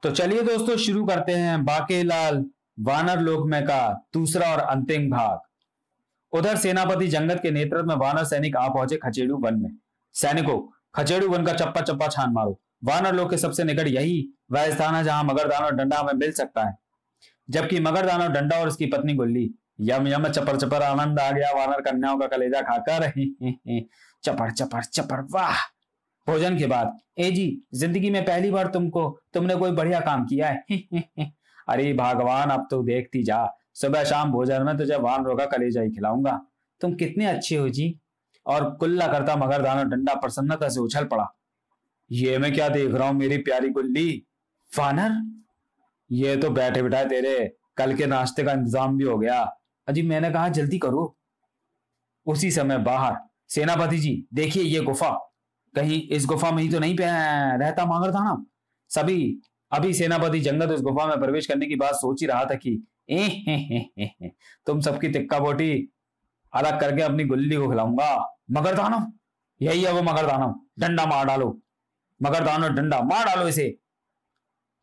तो चलिए दोस्तों शुरू करते हैं बाकेलाल वानर लोक में का दूसरा और अंतिम भाग। उधर सेनापति जंगत के नेतृत्व में वानर सैनिक आ पहुंचे खचेड़ू वन में। सैनिकों, खचेड़ू वन का चप्पा चप्पा छान मारो। वानर लोक के सबसे निकट यही वह स्थान है जहां मगरदान और डंडा हमें मिल सकता है। जबकि मगरदान और डंडा और उसकी पत्नी गुल्ली यम यम चपर चपर आनंद आ गया वानर कन्याओं का कलेजा खाकर चपर चपर चपर वाह। भोजन के बाद, ए जी, जिंदगी में पहली बार तुमने कोई बढ़िया काम किया है। अरे भगवान, अब तो देखती जा, सुबह शाम भोजन में तुझे वानरों का कलेजा ही खिलाऊंगा। तुम कितने अच्छे हो जी। और कुल्ला करता मगरदान और डंडा प्रसन्नता से उछल पड़ा। ये मैं क्या देख रहा हूं मेरी प्यारी गुल्ली। वानर, ये तो बैठे बिठाए तेरे कल के नाश्ते का इंतजाम भी हो गया। अजी मैंने कहा जल्दी करो। उसी समय बाहर, सेनापति जी देखिए ये गुफा, कहीं इस गुफा में ही तो नहीं रहता मगरदाना। सभी अभी सेनापति जंगत उस गुफा में प्रवेश करने की बात सोच ही रहा था कि तुम सबकी टिक्का बोटी अलग करके अपनी गुल्ली को खिलाऊंगा। मगरदानव, यही है वो मगरदानव। डंडा मार डालो, मगरदानव डंडा मार डालो इसे।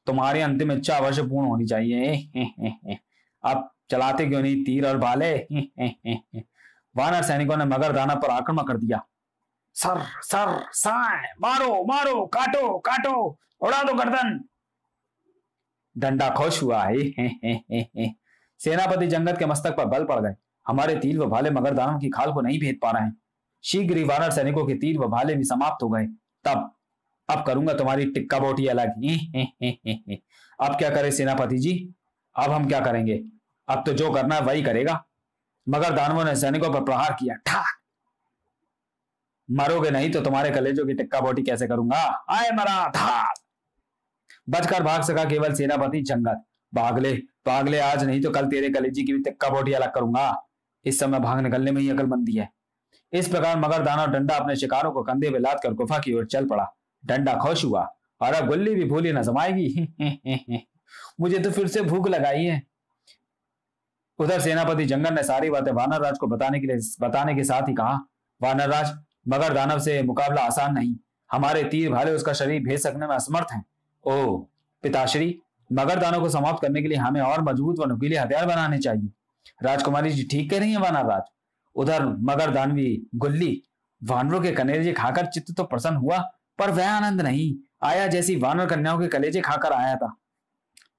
तुम्हारी अंतिम इच्छा अवश्य पूर्ण होनी चाहिए। अब चलाते क्यों नहीं तीर और भाले। वानर सैनिकों ने मगरदाना पर आक्रमण कर दिया। सर सर साए, मारो मारो, काटो काटो, उड़ा दो गर्दन। डंडा खुश हुआ है। सेनापति जंगत के मस्तक पर बल पड़ गए। हमारे तीर व भाले मगरदानों की खाल को नहीं भेद पा रहे हैं। शीघ्र ही वानर सैनिकों के तीर व भाले भी समाप्त हो गए। तब अब करूंगा तुम्हारी टिक्का बोटी अलग। अब क्या करें सेनापति जी? अब हम क्या करेंगे? अब तो जो करना है वही करेगा। मगरदानवों ने सैनिकों पर प्रहार किया। ठाक, मरोगे नहीं तो तुम्हारे कलेजों की टिक्का बोटी कैसे करूंगा। आए मरा था। बचकर भाग सका केवल सेनापति जंगत। भागले भागले, आज नहीं तो कल तेरे कलेजी की भी टिक्का बोटी अलग करूंगा। इस समय भाग निकलने में ही अकलमंदी है। इस प्रकार मगरदाना और डंडा अपने शिकारों को कंधे पे लाद कर गुफा की ओर चल पड़ा। डंडा खुश हुआ और अब गुल्ली भी भूली न समाएगी। मुझे तो फिर से भूख लगाई है। उधर सेनापति जंगल ने सारी बातें वानर राज को बताने के साथ ही कहा, वानर राज, मगर दानव से मुकाबला आसान नहीं। हमारे तीर भाले उसका शरीर भेज सकने में असमर्थ हैं। ओ पिताश्री, मगर दानव को समाप्त करने के लिए हमें और मजबूत व नुकीले हथियार बनाने चाहिए। राजकुमारी जी ठीक कह रही है वानर राज। उधर मगर दानवी गुल्ली वानरों के कलेजे खाकर चित्त तो प्रसन्न हुआ, पर वह आनंद नहीं आया जैसी वानर कन्याओं के कलेजे खाकर आया था।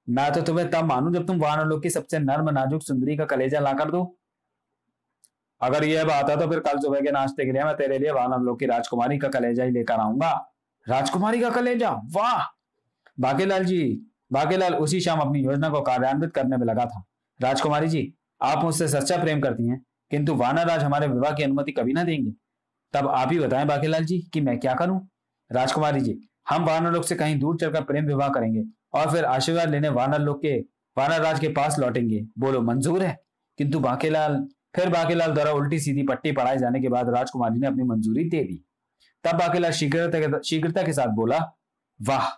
मैं तो तुम्हें तब मानूं जब तुम वानर लोग की सबसे नर्म नाजुक सुंदरी का कलेजा लाकर दो। अगर यह बात है तो फिर कल सुबह के नाश्ते के लिए मैं तेरे लिए वानर लोग की राजकुमारी का कलेजा ही लेकर आऊंगा। राजकुमारी का कलेजा, वाह। बाकेलाल जी, बाकेलाल उसी शाम अपनी योजना को कार्यान्वित करने में लगा था। राजकुमारी जी, आप मुझसे सच्चा प्रेम करती हैं, किंतु वानर राज हमारे विवाह की अनुमति कभी ना देंगे। तब आप ही बताएं बाकेलाल जी कि मैं क्या करूं। राजकुमारी जी, हम वानर लोग से कहीं दूर चलकर प्रेम विवाह करेंगे और फिर आशीर्वाद लेने वानर राज के पास लौटेंगे। बोलो मंजूर है? किंतु फिर बाकेलाल द्वारा उल्टी सीधी पट्टी पढ़ाए जाने के बाद राजकुमारी ने अपनी मंजूरी दे दी। तब बाकेलाल शीघ्रता के साथ बोला, वाह,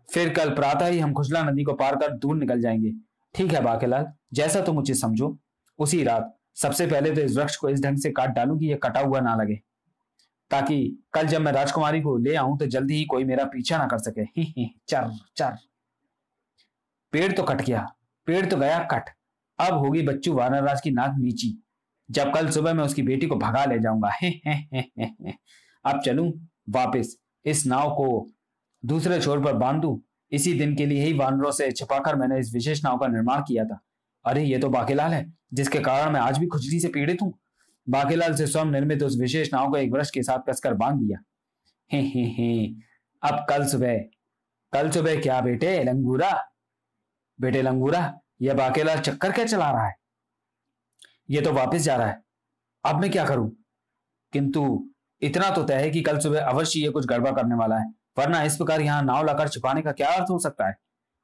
फिर कल प्रातः ही हम खुजला नदी को पार कर दूर निकल जाएंगे। ठीक है बाकेलाल, जैसा तुम उचित समझो। उसी रात सबसे पहले तो इस वृक्ष को इस ढंग से काट डालूं कि यह कटा हुआ ना लगे, ताकि कल जब मैं राजकुमारी को ले आऊं तो जल्दी ही कोई मेरा पीछा ना कर सके। चर चर। पेड़ तो कट गया, पेड़ तो गया कट। अब होगी बच्चू वानर राज की नाक नीची, जब कल सुबह मैं उसकी बेटी को भगा ले जाऊंगा। अब चलूं वापस, इस नाव को दूसरे छोर पर बांधूं। इसी दिन के लिए ही वानरों से छिपाकर मैंने इस विशेष नाव का निर्माण किया था। अरे ये तो बाकेलाल है जिसके कारण मैं आज भी खुजली से पीड़ित हूं। बाकेलाल से स्वयं निर्मित उस विशेष नाव को एक वृक्ष के साथ कसकर बांध दिया। अब कल सुबह क्या बेटे लंगूरा, यह बाकेलाल चक्कर क्या चला रहा है? यह तो वापस जा रहा है। अब मैं क्या करूं? किंतु इतना तो तय है कि कल सुबह अवश्य ये कुछ गड़बड़ करने वाला है, वरना इस प्रकार यहां नाव लाकर छिपाने का क्या अर्थ हो सकता है?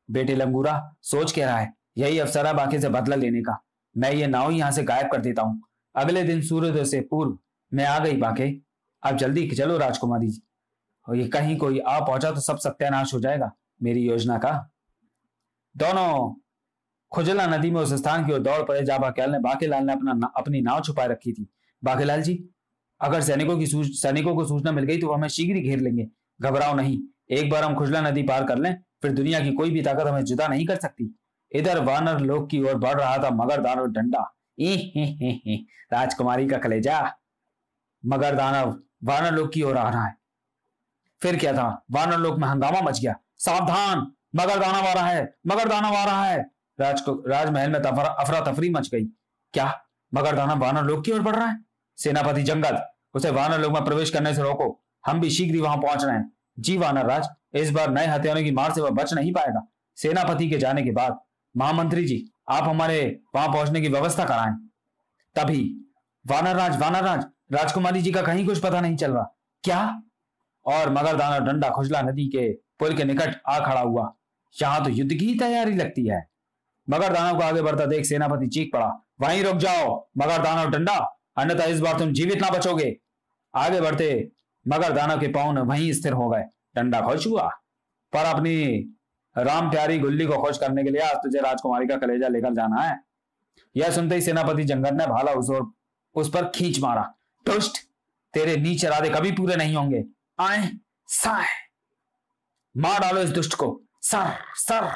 बेटे लंगूरा, सोच क्या रहा है? यही अवसर है बाकी से बदला लेने का। मैं ये नाव यहां से गायब कर देता हूं। अगले दिन सूर्योदय से पूर्व मैं आ गई बाके। अब जल्दी चलो राजकुमारी जी, और ये कहीं कोई आ पहुंचा तो सब सत्यानाश हो जाएगा मेरी योजना का। दोनों खुजला नदी में उस स्थान की ओर दौड़ पड़े जहां बाकेलाल ने अपनी नाव छुपाए रखी थी। बाकेलाल जी, अगर सैनिकों को सूचना मिल गई तो वो हमें शीघ्र ही घेर लेंगे। घबराओ नहीं, एक बार हम खुजला नदी पार कर लें फिर दुनिया की कोई भी ताकत हमें जुदा नहीं कर सकती। इधर वानर लोक की ओर बढ़ रहा था मगर दानव डंडा। राजकुमारी का कलेजा। मगर दानव वानर लोक की ओर आ रहा है। फिर क्या था, वानर लोक में हंगामा मच गया। सावधान, मगर दानव आ रहा है, मगर दानव आ रहा है। राजमहल में अफरा तफरी मच गई। क्या मगर दानव वानर लोक की ओर बढ़ रहा है? सेनापति जंगद, उसे वानर लोक में प्रवेश करने से रोको, हम भी शीघ्र ही वहां पहुंच रहे हैं। जी वानर राज, इस बार नए हथियारों की मार से वह बच नहीं पाएगा। सेनापति के जाने के बाद महामंत्री जी, आप हमारे वहां पहुंचने की व्यवस्था कराएं। तभी वानर राज, राजकुमारी जी का कहीं कुछ पता नहीं चल रहा। क्या? और मगर दानव डंडा खुजला नदी के पुल के निकट आ खड़ा हुआ। यहां तो युद्ध की तैयारी लगती है। मगर दानव को आगे बढ़ता देख सेनापति चीख पड़ा, वहीं रुक जाओ मगर दानव डंडा, अन्यथा इस बार तुम जीवित ना बचोगे। आगे बढ़ते मगर दानव के पांव वहीं स्थिर हो गए। डंडा खुश हुआ, पर अपनी राम प्यारी गुल्ली को खुश करने के लिए आज तुझे राजकुमारी का कलेजा लेकर जाना है। यह सुनते ही सेनापति जंगद ने भाला उस पर खींच मारा। दुष्ट, तेरे नीच इरादे कभी पूरे नहीं होंगे। आए साए, मार डालो इस दुष्ट को। सर सर,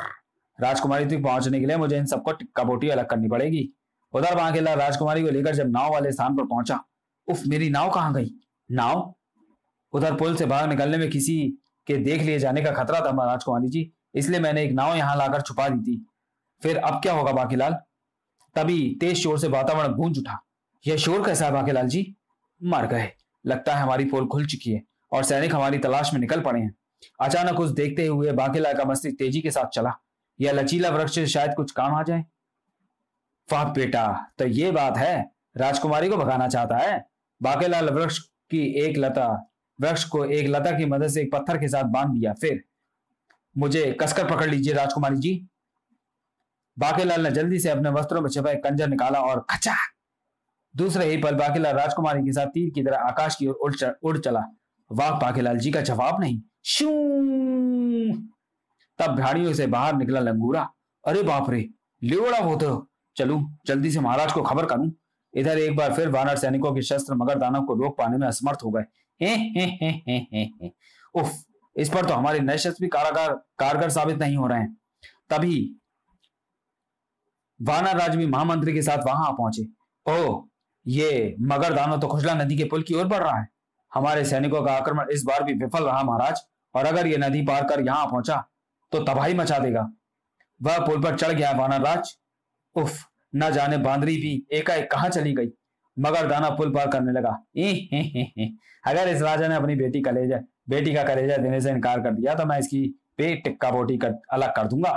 राजकुमारी तक पहुंचने के लिए मुझे इन सबको टिक्का बोटी अलग करनी पड़ेगी। उधर बांकेलाल राजकुमारी को लेकर जब नाव वाले स्थान पर पहुंचा, उफ, मेरी नाव कहां गई? नाव? उधर पुल से बाहर निकलने में किसी के देख लिए जाने का खतरा था राजकुमारी जी, इसलिए मैंने एक नाव यहां लाकर छुपा दी थी। फिर अब क्या होगा बांकेलाल? तभी तेज शोर से वातावरण गूंज उठा। यह शोर कैसा है बांकेलाल जी? मर गए, लगता है हमारी पोल खुल चुकी है और सैनिक हमारी तलाश में निकल पड़े हैं। अचानक उस देखते हुए बांकेलाल का मस्तिष्क तेजी के साथ चला। यह लचीला वृक्ष से शायद कुछ काम आ जाए। वाह बेटा, तो ये बात है, राजकुमारी को भगाना चाहता है। बांकेलाल वृक्ष को एक लता की मदद से एक पत्थर के साथ बांध दिया। फिर मुझे कसकर पकड़ लीजिए राजकुमारी जी। बांकेलाल ने जल्दी से अपने वस्त्रों में छिपा एक कंजर निकाला और खचा, दूसरे ही पल बांकेलाल राजकुमारी के साथ तीर की तरह आकाश की ओर उड़ चला। वाह, बांकेलाल जी का जवाब नहीं। शू! तब झाड़ियों से बाहर निकला लंगूरा। अरे बाप रे, लियोड़ा वो तो। चलूं, जल्दी से महाराज को खबर करूं। इधर एक बार फिर वानर सैनिकों के शस्त्र मगर दानव को रोक पाने में असमर्थ हो गए। उफ, इस पर तो हमारे नए शस्त्र भी कारगर साबित नहीं हो रहे हैं। तभी वानर राज भी महामंत्री के साथ वहां पहुंचे। ओह, ये मगर दानव तो खुजला नदी के पुल की ओर बढ़ रहा है। हमारे सैनिकों का आक्रमण इस बार भी विफल रहा महाराज, और अगर ये नदी पार कर यहां पहुंचा तो तबाही मचा देगा। वह पुल पर चढ़ गया वानर राज। उफ, न जाने बांदरी भी एकाएक कहां चली गई। मगर दानव पुल पार करने लगा। अगर इस राजा ने अपनी बेटी का कलेजा देने से इनकार कर दिया तो मैं इसकी पेट टिक्का बोटी अलग कर दूंगा।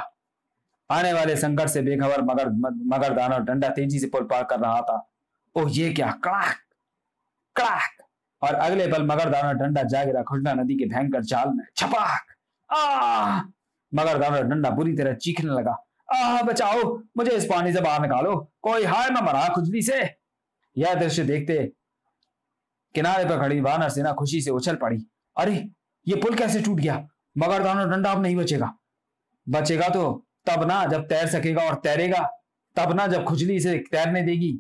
आने वाले संकट से बेखबर मगर दानव डंडा तेजी से पुल पार कर रहा था। ओह, ये क्या! कड़ाक कड़ाक, और अगले पल मगर दानव डंडा जा गिरा खुजला नदी के भयंकर जाल में। छपाक! आ! मगर दानव डंडा बुरी तरह चीखने लगा। बचाओ, मुझे इस पानी से बाहर निकालो, कोई, हाय मैं मरा खुजली से। यह दृश्य देखते किनारे पर खड़ी वानर सेना खुशी से उछल पड़ी। अरे, ये पुल कैसे टूट गया? मगर दानव डंडा अब नहीं बचेगा तो तब ना जब तैर सकेगा, और तैरेगा तब ना जब खुजली से तैरने देगी।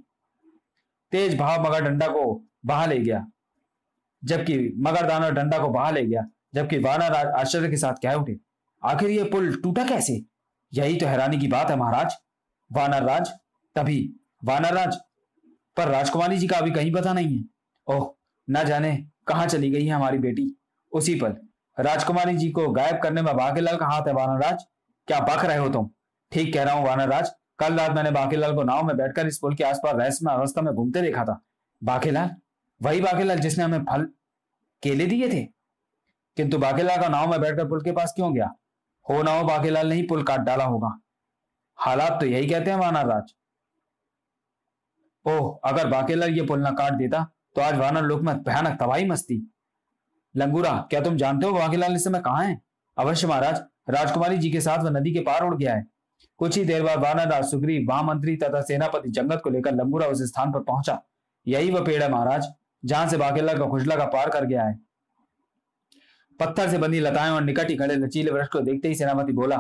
तेज भाव मगर डंडा को बहा ले गया, जबकि वानर आश्चर्य के साथ कह उठे, आखिर ये पुल टूटा कैसे? यही तो हैरानी की बात है महाराज। वानर राज, तभी वानर राज, पर राजकुमारी जी का अभी कहीं पता नहीं है। ओह, न जाने कहां चली गई है हमारी बेटी। उसी पल राजकुमारी जी को गायब करने में बांकेलाल का हाथ है। वानर राज, क्या बक रहे हो तुम? ठीक कह रहा हूं वानर राज, कल रात मैंने बांकेलाल को नाव में बैठकर इस पुल के आसपास रहस्यमय अवस्था में घूमते देखा था। बांकेलाल, वही बांकेलाल जिसने हमें फल केले दिए थे। किंतु बांकेलाल का नाव में बैठकर पुल के पास क्यों गया? हो ना हो बांकेलाल ने ही पुल काट डाला होगा। हालात तो यही कहते हैं वानर राज। ओह, अगर बांकेलाल ये पुल ना काट देता तो आज वानर लोक में भयानक तबाही मचती। लंगूरा, क्या तुम जानते हो बांकेलाल इस समय कहां है? अवश्य महाराज, राजकुमारी जी के साथ वह नदी के पार उड़ गया है। कुछ ही देर बाद वानर राज सुग्रीव, महामंत्री तथा सेनापति जंगद को लेकर लंगूरा उस स्थान पर पहुंचा। यही वह पेड़ है महाराज, जहां से बांकेलाल का खुजला का पार कर गया है। पत्थर से बंधी लताएं और निकट ही खड़े लचीले वृक्ष को देखते ही सेनापति बोला,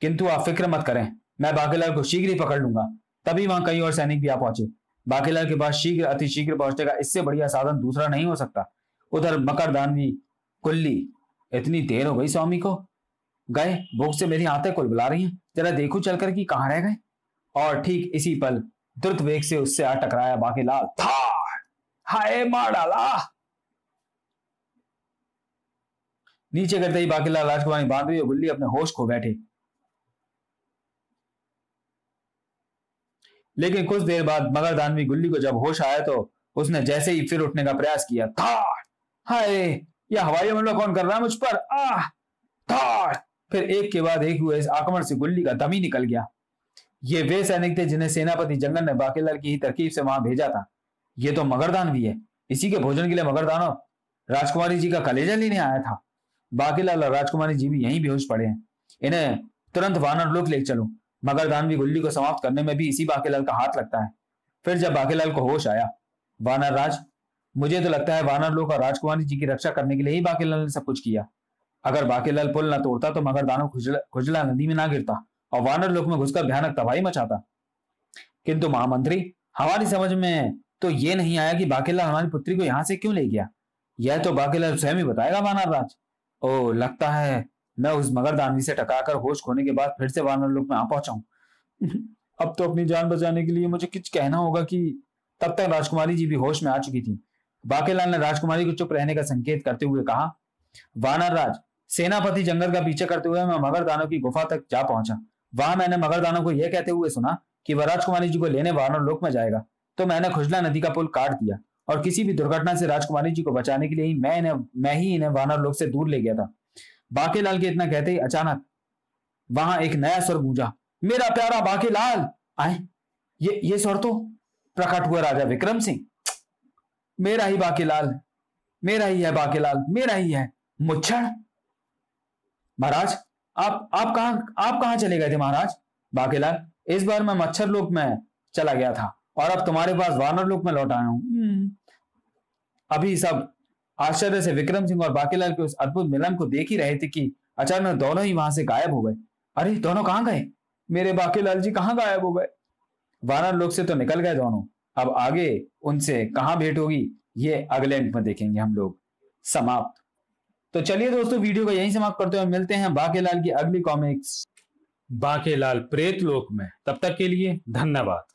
किंतु आप फिक्र मत करें, मैं बांकेलाल को शीघ्र ही पकड़ लूंगा। तभी वहां कई और सैनिक भी आ पहुंचे। बांकेलाल के पास अति शीघ्र पहुंचने का इससे बढ़िया साधन दूसरा नहीं हो सकता। उधर मकरदानवी गुल्ली, इतनी देर हो गई स्वामी को गए, भूख से मेरी आंतें कुलबुला रही हैं, जरा देखो चलकर कि कहां रह गए। और ठीक इसी पल द्रुत वेग से उससे आ टकराया बाकीलाल। था हाय, मार डाला। नीचे करते ही बाकीलाल राजकुमारी बांधवी और गुल्ली अपने होश खो बैठे। लेकिन कुछ देर बाद मगरदानवी गुल्ली को जब होश आया तो उसने जैसे ही फिर उठने का प्रयास किया, था हाय, यह हवाई हमला कौन कर रहा है मुझ पर, था। फिर एक के बाद एक हुए इस आक्रमण से गुल्ली का दम ही निकल गया। ये वे सैनिक थे जिन्हें सेनापति जंगल ने बाकीलाल की ही तरकीब से वहां भेजा था। ये तो मगरदानवी है, इसी के भोजन के लिए मगरदानव राजकुमारी जी का कलेजा लेने आया था। बाकीलाल और राजकुमारी जी भी यहीं बेहोश पड़े हैं, इन्हें तुरंत वानर लोक ले चलो। मगरदानवी गुल्ली को समाप्त करने में भी इसी बाकीलाल का हाथ लगता है। फिर जब बाकीलाल को होश आया, वानर राज, मुझे तो लगता है वानर लोक और राजकुमारी जी की रक्षा करने के लिए ही बाकीलाल ने सब कुछ किया। अगर बाकीलाल पुल न तोड़ता तो मगरदानव खुजला नदी में ना गिरता और वानर लोक में घुसकर भयानक तबाही मचाता। किंतु महामंत्री, हमारी समझ में तो ये नहीं आया कि बाकीलाल हमारी पुत्री को यहां से क्यों ले गया। यह तो बाकीलाल स्वयं ही बताएगा वानर राज। ओ, लगता है मैं उस मगरदानवी से टकराकर होश खोने के बाद फिर से वानर लोक में आ पहुंचा हूं। अब तो अपनी जान बचाने के लिए मुझे कुछ कहना होगा कि तब तक राजकुमारी जी भी होश में आ चुकी थी। बाकीलाल ने राजकुमारी को चुप रहने का संकेत करते हुए कहा, वानर राज, सेनापति जंगल का पीछे करते हुए मैं मगरदानव की गुफा तक जा पहुंचा। वहां मैंने मगरदानव को यह कहते हुए सुना कि वह राजकुमारी जी को लेने वानर लोक में जाएगा, तो मैंने खुजला नदी का पुल काट दिया और किसी भी दुर्घटना से राजकुमारी जी को बचाने के लिए मैं ही इन्हें वानर लोक से दूर ले गया था। बाकीलाल के इतना कहते ही अचानक वहां एक नया स्वर गूंजा, मेरा प्यारा बाकीलाल। आए, ये स्वर तो प्रकट हुआ राजा विक्रम सिंह। मेरा ही बाकीलाल, मेरा ही है बाकीलाल, मेरा ही है। मुच्छड़, महाराज, आप कहां चले गए थे महाराज? बाकीलाल, इस बार मैं मच्छर लोक में चला गया था और अब तुम्हारे पास वानर लोक में लौट आया हूं। अभी सब आश्चर्य से विक्रम सिंह और बाकीलाल के उस अद्भुत मिलन को देख ही रहे थे कि अचानक दोनों ही वहां से गायब हो गए। अरे, दोनों कहां गए? मेरे बाकीलाल जी कहां गायब हो गए? वानर लोक से तो निकल गए दोनों, अब आगे उनसे कहां भेंट होगी ये अगले अंक में देखेंगे हम लोग। समाप्त। तो चलिए दोस्तों, वीडियो को यहीं समाप्त करते हुए मिलते हैं बाकीलाल की अगली कॉमिक्स बाकीलाल प्रेत लोक में। तब तक के लिए धन्यवाद।